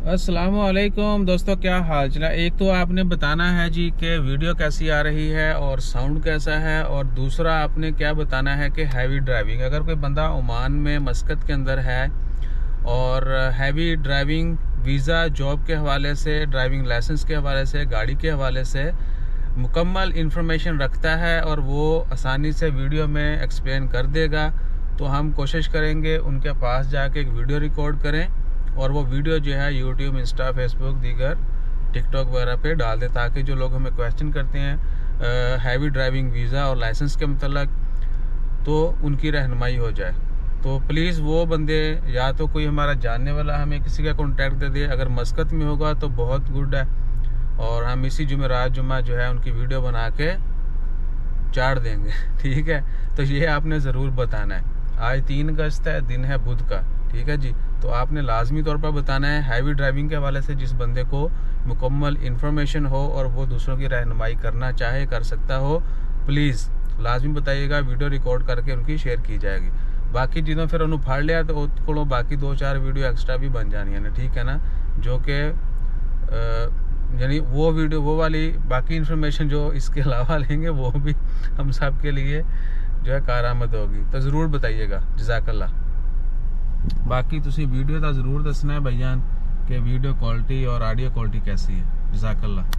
अस्सलामुअलैकुम दोस्तों, क्या हाल चला। एक तो आपने बताना है जी कि वीडियो कैसी आ रही है और साउंड कैसा है, और दूसरा आपने क्या बताना है कि हैवी ड्राइविंग, अगर कोई बंदा ओमान में मस्कत के अंदर है और हैवी ड्राइविंग वीज़ा, जॉब के हवाले से, ड्राइविंग लाइसेंस के हवाले से, गाड़ी के हवाले से मुकम्मल इन्फॉर्मेशन रखता है और वो आसानी से वीडियो में एक्सप्लेन कर देगा, तो हम कोशिश करेंगे उनके पास जाके एक वीडियो रिकॉर्ड करें और वो वीडियो जो है यूट्यूब, इंस्टा, फेसबुक, दीगर टिकटॉक वगैरह पे डाल दे, ताकि जो लोग हमें क्वेश्चन करते हैं हैवी ड्राइविंग वीज़ा और लाइसेंस के मतलब, तो उनकी रहनुमाई हो जाए। तो प्लीज़ वो बंदे, या तो कोई हमारा जानने वाला हमें किसी का कॉन्टैक्ट दे दे, अगर मस्कत में होगा तो बहुत गुड है, और हम इसी जुमेरात जुम्मा जो है उनकी वीडियो बना के चाड़ देंगे। ठीक है, तो ये आपने ज़रूर बताना है। आज 3 अगस्त है, दिन है बुध का। ठीक है जी, तो आपने लाजमी तौर पर बताना है हैवी ड्राइविंग के हवाले से, जिस बंदे को मुकम्मल इन्फॉर्मेशन हो और वो दूसरों की रहनुमाई करना चाहे, कर सकता हो, प्लीज़ लाजमी बताइएगा। वीडियो रिकॉर्ड करके उनकी शेयर की जाएगी। बाकी जिन्होंने फिर उन्होंने फाड़ लिया तो को बाकी 2-4 वीडियो एक्स्ट्रा भी बन जानी है ना, ठीक है ना, जो कि यानी वो वीडियो, वो वाली बाकी इन्फॉर्मेशन जो इसके अलावा लेंगे वो भी हम सब के लिए जो है कारआमद होगी। तो ज़रूर बताइएगा। जज़ाकल्लाह। बाकी तुसी वीडियो का ज़रूर दसना है भाईजान कि वीडियो क्वालिटी और ऑडियो क्वालिटी कैसी है। जज़ाकल्लाह।